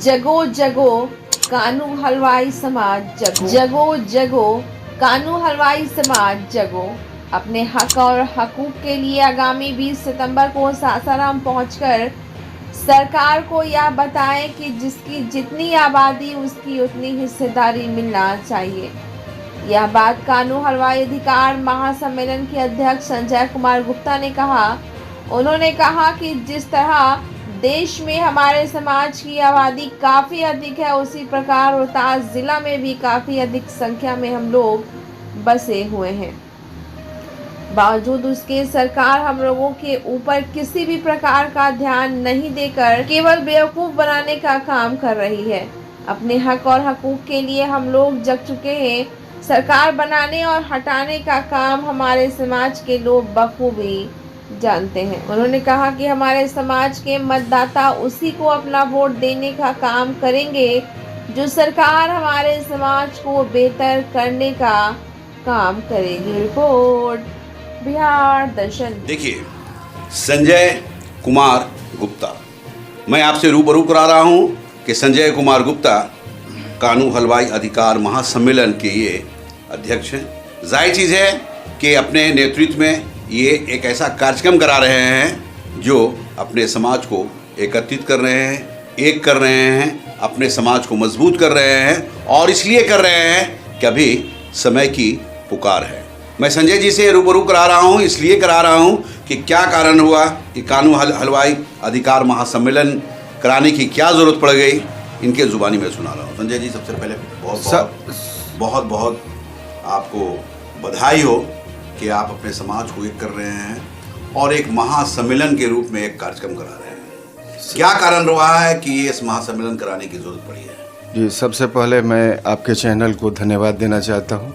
जगो जगो कानू हलवाई समाज जगो, जगो जगो कानू हलवाई समाज जगो। अपने हक और हकूक के लिए आगामी 20 सितंबर को सासाराम पहुंचकर सरकार को यह बताएं कि जिसकी जितनी आबादी उसकी उतनी हिस्सेदारी मिलना चाहिए। यह बात कानू हलवाई अधिकार महासम्मेलन के अध्यक्ष संजय कुमार गुप्ता ने कहा। उन्होंने कहा कि जिस तरह देश में हमारे समाज की आबादी काफ़ी अधिक है, उसी प्रकार रोहतास जिला में भी काफ़ी अधिक संख्या में हम लोग बसे हुए हैं। बावजूद उसके सरकार हम लोगों के ऊपर किसी भी प्रकार का ध्यान नहीं देकर केवल बेवकूफ़ बनाने का काम कर रही है। अपने हक और हकूक के लिए हम लोग जग चुके हैं। सरकार बनाने और हटाने का काम हमारे समाज के लोग बखूबी जानते हैं। उन्होंने कहा कि हमारे समाज के मतदाता उसी को अपना वोट देने का काम करेंगे जो सरकार हमारे समाज को बेहतर करने का काम करेगी। रिपोर्ट बिहार दर्शन। देखिए, संजय कुमार गुप्ता, मैं आपसे रूबरू करा रहा हूं कि संजय कुमार गुप्ता कानू हलवाई अधिकार महासम्मेलन के ये अध्यक्ष हैं। जाहिर चीज़ है कि अपने नेतृत्व में ये एक ऐसा कार्यक्रम करा रहे हैं जो अपने समाज को एकत्रित कर रहे हैं, एक कर रहे हैं, अपने समाज को मजबूत कर रहे हैं और इसलिए कर रहे हैं कि अभी समय की पुकार है। मैं संजय जी से रूबरू करा रहा हूँ, इसलिए करा रहा हूँ कि क्या कारण हुआ कि कानू हलवाई अधिकार महासम्मेलन कराने की क्या ज़रूरत पड़ गई, इनके ज़ुबानी में सुना रहा हूँ। संजय जी, सबसे पहले बहुत बहुत आपको बधाई हो कि आप अपने समाज को एक कर रहे हैं और एक महासम्मेलन के रूप में एक कार्यक्रम करा रहे हैं। क्या कारण रहा है कि ये इस महासम्मेलन कराने की जरूरत पड़ी है? जी, सबसे पहले मैं आपके चैनल को धन्यवाद देना चाहता हूँ।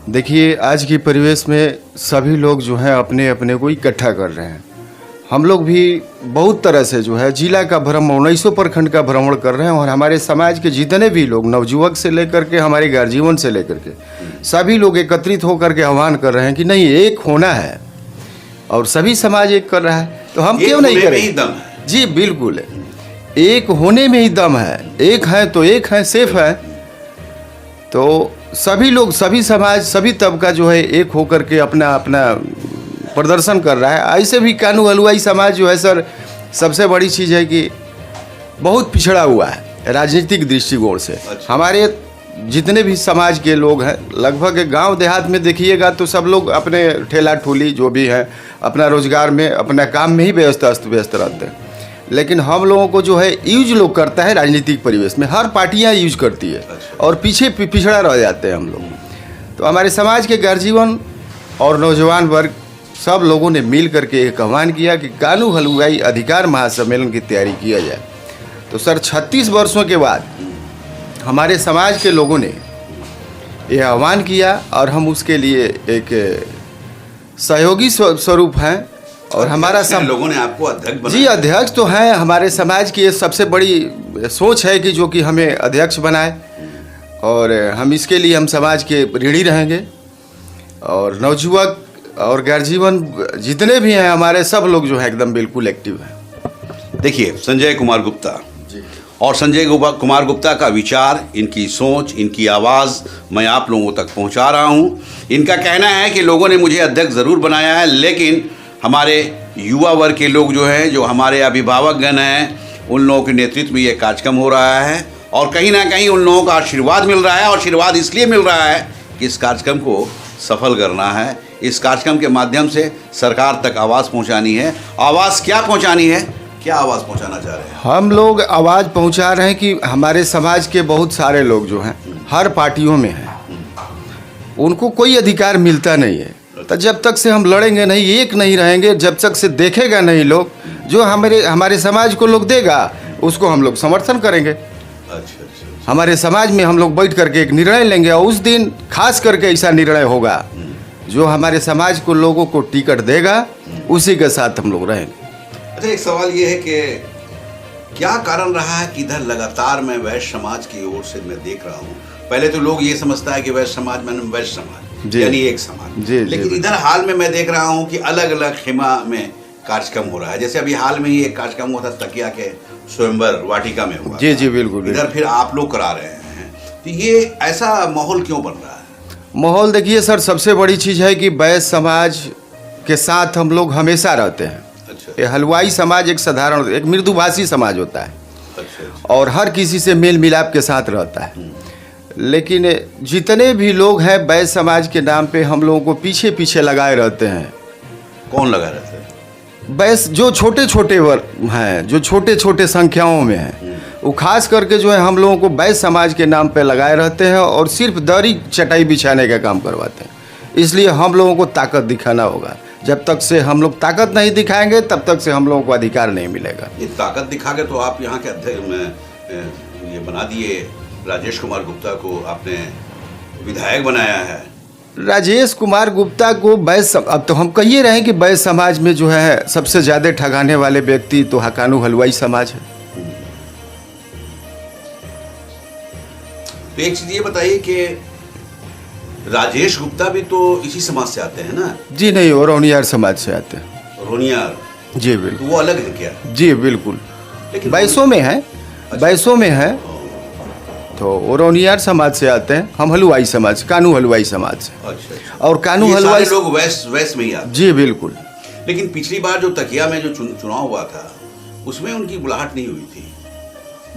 देखिए, आज की परिवेश में सभी लोग जो हैं अपने अपने को इकट्ठा कर रहे हैं। हम लोग भी बहुत तरह से जो है जिला का भ्रमण 1900 प्रखंड का भ्रमण कर रहे हैं और हमारे समाज के जितने भी लोग नवयुवक से लेकर के हमारे गार्जियन से लेकर के सभी लोग एकत्रित होकर के आह्वान कर रहे हैं कि नहीं, एक होना है और सभी समाज एक कर रहा है तो हम क्यों नहीं करें। जी बिल्कुल, एक होने में ही दम है। एक है तो एक है, सेफ है। तो सभी लोग, सभी समाज, सभी तबका जो है एक होकर के अपना अपना प्रदर्शन कर रहा है। ऐसे भी कानू हलवाई समाज जो है सर, सबसे बड़ी चीज़ है कि बहुत पिछड़ा हुआ है राजनीतिक दृष्टिकोण से। हमारे जितने भी समाज के लोग हैं लगभग गांव देहात में देखिएगा तो सब लोग अपने ठेला ठूली जो भी है अपना रोजगार में, अपना काम में ही व्यस्त रहते हैं। लेकिन हम लोगों को जो है यूज लोग करता है राजनीतिक परिवेश में, हर पार्टियां यूज करती है और पीछे पिछड़ा रह जाते हैं हम लोग। तो हमारे समाज के गार्जियन और नौजवान वर्ग सब लोगों ने मिल करके एक आह्वान किया कि कानू हलवाई अधिकार महासम्मेलन की तैयारी किया जाए। तो सर 36 वर्षों के बाद हमारे समाज के लोगों ने यह आह्वान किया और हम उसके लिए एक सहयोगी स्वरूप हैं और हमारा सब लोगों ने आपको अध्यक्ष बनाया। जी, अध्यक्ष तो हैं। हमारे समाज की ये सबसे बड़ी सोच है कि जो कि हमें अध्यक्ष बनाए और हम इसके लिए हम समाज के ऋणी रहेंगे और नवयुवक और गार्जियन जितने भी हैं हमारे सब लोग जो है एकदम बिल्कुल एक्टिव हैं। देखिए, संजय कुमार गुप्ता और संजय कुमार गुप्ता का विचार, इनकी सोच, इनकी आवाज़ मैं आप लोगों तक पहुंचा रहा हूं। इनका कहना है कि लोगों ने मुझे अध्यक्ष ज़रूर बनाया है, लेकिन हमारे युवा वर्ग के लोग जो हैं, जो हमारे अभिभावकगण हैं, उन लोगों के नेतृत्व में ये कार्यक्रम हो रहा है और कहीं ना कहीं उन लोगों का आशीर्वाद मिल रहा है। और आशीर्वाद इसलिए मिल रहा है कि इस कार्यक्रम को सफल करना है। इस कार्यक्रम के माध्यम से सरकार तक आवाज़ पहुंचानी है। आवाज़ क्या पहुंचानी है, क्या आवाज़ पहुंचाना चाह रहे हैं? हम लोग आवाज़ पहुंचा रहे हैं कि हमारे समाज के बहुत सारे लोग जो हैं हर पार्टियों में हैं, उनको कोई अधिकार मिलता नहीं है। तो जब तक से हम लड़ेंगे नहीं, एक नहीं रहेंगे, जब तक से देखेगा नहीं लोग, जो हमारे समाज को लोग देगा उसको हम लोग समर्थन करेंगे। अच्छा। हमारे समाज में हम लोग बैठ करके एक निर्णय लेंगे और उस दिन खास करके ऐसा निर्णय होगा जो हमारे समाज को, लोगों को टिकट देगा, उसी के साथ हम लोग रहेंगे। अच्छा, एक सवाल ये है कि क्या कारण रहा है कि इधर लगातार मैं वैश्य समाज की ओर से मैं देख रहा हूँ। पहले तो लोग ये समझता है कि वैश्य समाज माने वैश्य समाज यानी एक समाज, लेकिन इधर हाल में मैं देख रहा हूँ कि अलग अलग खेमा में कार्यक्रम हो रहा है, जैसे अभी हाल में ही एक कार्यक्रम हुआ था तकिया के स्वयंवर वाटिका में हुआ जी था। जी बिल्कुल इधर बिल्कुल। फिर आप लोग करा रहे हैं, तो ये ऐसा माहौल क्यों बन रहा है? माहौल देखिए सर, सबसे बड़ी चीज़ है कि वैश्य समाज के साथ हम लोग हमेशा रहते हैं। अच्छा ये हलवाई समाज एक साधारण, एक मृदुभाषी समाज होता है अच्छा और हर किसी से मेल मिलाप के साथ रहता है। लेकिन जितने भी लोग हैं वैश्य समाज के नाम पे हम लोगों को पीछे पीछे लगाए रहते हैं। कौन लगा रहता है? वैश्य जो छोटे छोटे वर्ग हैं, जो छोटे छोटे संख्याओं में हैं, वो खास करके जो है हम लोगों को वैश्य समाज के नाम पे लगाए रहते हैं और सिर्फ दरी चटाई बिछाने का काम करवाते हैं। इसलिए हम लोगों को ताकत दिखाना होगा। जब तक से हम लोग ताकत नहीं दिखाएंगे तब तक से हम लोगों को अधिकार नहीं मिलेगा। ये ताकत दिखा के तो आप यहाँ के अध्यक्ष में ये बना दिए, राजेश कुमार गुप्ता को आपने विधायक बनाया है। राजेश कुमार गुप्ता को वैश्य, अब तो हम कहिए रहे हैं कि वैश्य समाज में जो है सबसे ज़्यादा ठगाने वाले व्यक्ति तो कानू हलवाई समाज है। तो एक चीज ये बताइए कि राजेश गुप्ता भी तो इसी समाज से आते हैं ना? जी नहीं, वो रौनियार समाज से आते हैं। रोनियार, जी तो बिल्कुल। वो अलग है क्या? जी बिल्कुल, लेकिन वैसों में है, वैसों में है, तो वो रौनियार समाज से आते हैं। हम हलवाई समाज, कानू हलवाई समाज से। अच्छा अच्छा। और कानू ये हलवाई सारे लोग वैस्ट में ही आते जी बिल्कुल। हैं। लेकिन पिछली बार जो तकिया में जो चुनाव हुआ था उसमें उनकी बुलाहट नहीं हुई थी।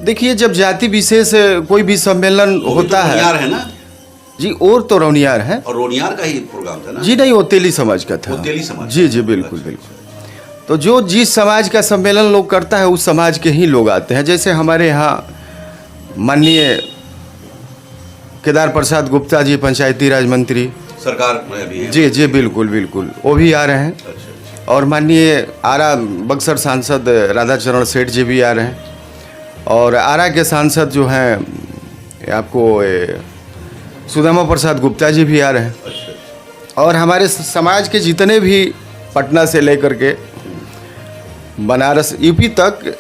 देखिए, जब जाति विशेष कोई भी सम्मेलन वो भी होता तो है रोनियार है ना? जी, और तो रौनियार है और रोनियार का ही प्रोग्राम था ना? जी। नहीं, वो तेली समाज का था। वो तेली समाज जी का। जी बिल्कुल अच्छा, बिल्कुल। तो जो जिस समाज का सम्मेलन लोग करता है उस समाज के ही लोग आते हैं। जैसे हमारे यहाँ माननीय केदार प्रसाद गुप्ता जी, पंचायती राज मंत्री, सरकार में भी है। जी जी बिल्कुल बिल्कुल, वो भी आ रहे हैं। अच्छा अच्छा। और माननीय आरा बक्सर सांसद राधाचरण सेठ जी भी आ रहे हैं। और आरा के सांसद जो हैं आपको सुदामा प्रसाद गुप्ता जी भी आ रहे हैं। अच्छा अच्छा। और हमारे समाज के जितने भी पटना से लेकर के बनारस यूपी तक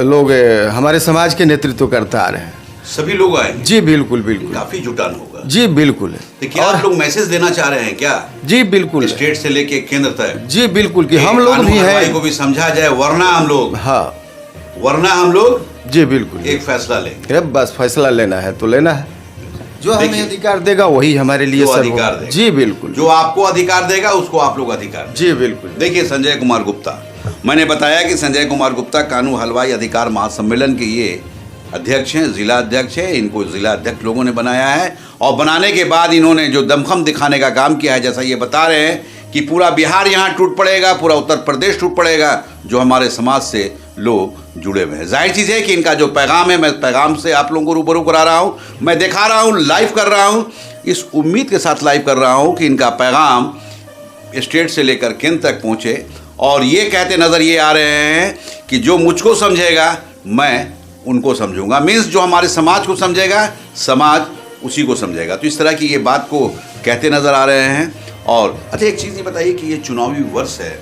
लोग हमारे समाज के नेतृत्व करते आ रहे हैं। सभी लोग आएंगे? जी बिल्कुल बिल्कुल। काफी जुटान होगा। जी बिल्कुल। तो क्या आप लोग मैसेज देना चाह रहे हैं क्या? जी बिल्कुल। स्टेट से लेके केंद्र तक? जी बिल्कुल कि हम लोग भी हैं, हैं। को भी समझा जाए, वरना हम लोग जी बिल्कुल एक फैसला लेंगे। अरे बस फैसला लेना है तो लेना है। जो हमें देखिए, अधिकार देगा वही हमारे लिए जो सर्व अधिकार होगा। देगा। जी बिल्कुल। जो आपको अधिकार देगा उसको आप लोग अधिकार देंगे। जी बिल्कुल। देखिए, संजय कुमार गुप्ता, मैंने बताया कि संजय कुमार गुप्ता कानू हलवाई अधिकार महासम्मेलन के ये अध्यक्ष हैं, जिला अध्यक्ष हैं। इनको जिला अध्यक्ष लोगों ने बनाया है और बनाने के बाद इन्होंने जो दमखम दिखाने का काम किया है, जैसा ये बता रहे हैं कि पूरा बिहार यहाँ टूट पड़ेगा, पूरा उत्तर प्रदेश टूट पड़ेगा, जो हमारे समाज से लोग जुड़े हुए हैं। जाहिर चीज़ है कि इनका जो पैगाम है, मैं पैगाम से आप लोगों को रूबरू करा रहा हूँ, मैं दिखा रहा हूँ, लाइव कर रहा हूँ, इस उम्मीद के साथ लाइव कर रहा हूँ कि इनका पैगाम स्टेट से लेकर केंद्र तक पहुँचे। और ये कहते नज़र ये आ रहे हैं कि जो मुझको समझेगा मैं उनको समझूंगा, मीन्स जो हमारे समाज को समझेगा समाज उसी को समझेगा। तो इस तरह की ये बात को कहते नज़र आ रहे हैं। और अच्छा, एक चीज़ ये बताइए कि ये चुनावी वर्ष है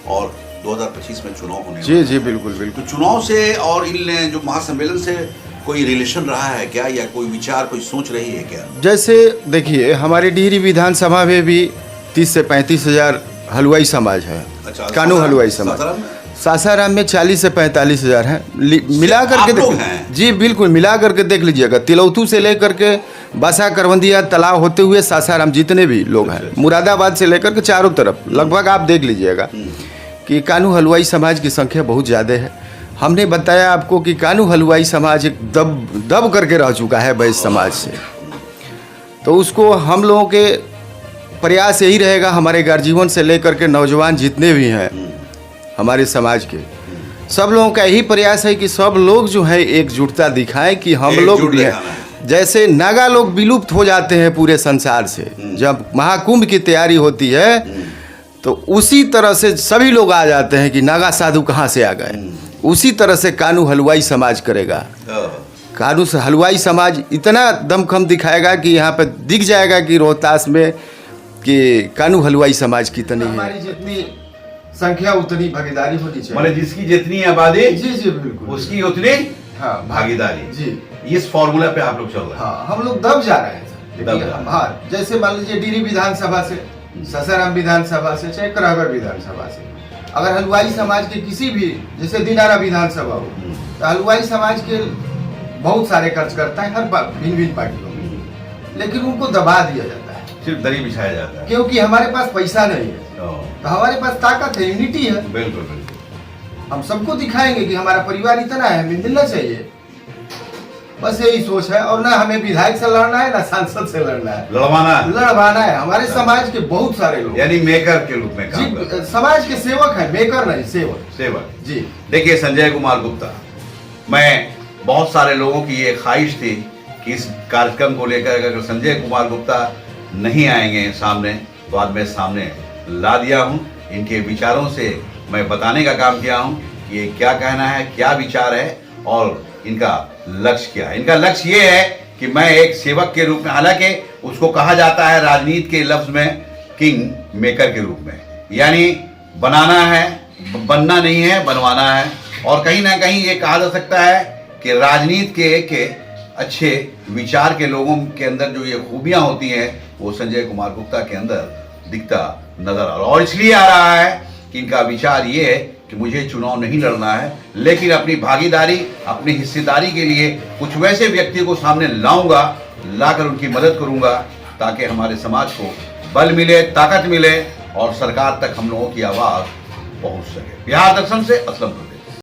और 2025 में चुनाव होने जी जी बिल्कुल तो बिल्कुल। चुनाव से और इन जो महासम्मेलन से कोई रिलेशन रहा है क्या, या कोई विचार, कोई सोच रही है क्या? जैसे देखिए, हमारे डिहरी विधानसभा में भी 30 से 35 हज़ार हलवाई समाज है। अच्छा, कानू हलवाई समाज। सासाराम में? सासाराम में 40 से 45 हज़ार हैं। मिला करके आप लोग हैं? जी बिल्कुल, मिला करके देख लीजिएगा। तिलौथू से लेकर के बासा करवंदिया तालाब होते हुए सासाराम जितने भी लोग हैं, मुरादाबाद से लेकर के चारों तरफ लगभग आप देख लीजिएगा कि कानू हलवाई समाज की संख्या बहुत ज़्यादा है। हमने बताया आपको कि कानू हलवाई समाज एक दब करके रह चुका है वैश्य समाज से। तो उसको हम लोगों के प्रयास यही रहेगा, हमारे गार्जीवन से लेकर के नौजवान जितने भी हैं हमारे समाज के, सब लोगों का यही प्रयास है कि सब लोग जो है एकजुटता दिखाएं कि हम लोग भी हैं। जैसे नागा लोग विलुप्त हो जाते हैं पूरे संसार से जब महाकुंभ की तैयारी होती है, तो उसी तरह से सभी लोग आ जाते हैं कि नागा साधु कहाँ से आ गए। उसी तरह से कानू हलवाई समाज करेगा। कानू से हलवाई समाज इतना दमखम दिखाएगा कि यहाँ पे दिख जाएगा कि रोहतास में कि कानू हलवाई समाज कितनी है। हमारी जितनी संख्या उतनी भागीदारी होनी चाहिए। मतलब जिसकी जितनी आबादी जी जी बिल्कुल, उसकी उतनी हाँ भागीदारी। जी, इस फॉर्मूला पे आप लोग चल रहे हैं। हाँ हम लोग दब जा रहे हैं सर। दब जा देखिए, रहे हैं। हाँ, जैसे मान लीजिए डिहरी विधानसभा से, सासाराम विधानसभा से, चाहे करागढ़ विधानसभा से, अगर हलवाई समाज के किसी भी, जैसे दिनारा विधानसभा हो, तो हलवाई समाज के बहुत सारे कार्यकर्ता है हर भिन्न भिन्न पार्टियों में, लेकिन उनको दबा दिया जाता है, सिर्फ दरी बिछाया जाता है क्योंकि हमारे पास पैसा नहीं है। ओ, तो हमारे पास ताकत है, यूनिटी है, बिल्कुल बिल्कुल। हम सबको दिखाएंगे कि हमारा परिवार इतना है, हमें मिलना चाहिए। बस यही सोच है, और ना हमें विधायक से लड़ना है ना सांसद से लड़ना है, लड़वाना है। हमारे समाज के बहुत सारे लोग, यानी मेकर के रूप में काम कर रहे हैं। समाज के सेवक है, मेकर नहीं, सेवक। सेवक जी देखिए संजय कुमार गुप्ता, मैं बहुत सारे लोगों की ये ख्वाहिश थी कि इस कार्यक्रम को लेकर अगर संजय कुमार गुप्ता नहीं आएंगे सामने, तो आज मैं सामने ला दिया हूँ। इनके विचारों से मैं बताने का काम किया हूँ कि ये क्या कहना है, क्या विचार है और इनका लक्ष्य क्या है। इनका लक्ष्य ये है कि मैं एक सेवक के रूप में, हालांकि उसको कहा जाता है राजनीति के लफ्ज में किंग मेकर के रूप में, यानी बनाना है, बनना नहीं है, बनवाना है। और कहीं ना कहीं ये कहा जा सकता है कि राजनीति के अच्छे विचार के लोगों के अंदर जो ये खूबियां होती हैं वो संजय कुमार गुप्ता के अंदर दिखता नजर आ रहा, और इसलिए आ रहा है कि इनका विचार ये है कि मुझे चुनाव नहीं लड़ना है, लेकिन अपनी भागीदारी, अपनी हिस्सेदारी के लिए कुछ वैसे व्यक्ति को सामने लाऊंगा, लाकर उनकी मदद करूंगा ताकि हमारे समाज को बल मिले, ताकत मिले और सरकार तक हम लोगों की आवाज पहुंच सके। बिहार दर्शन से असलम।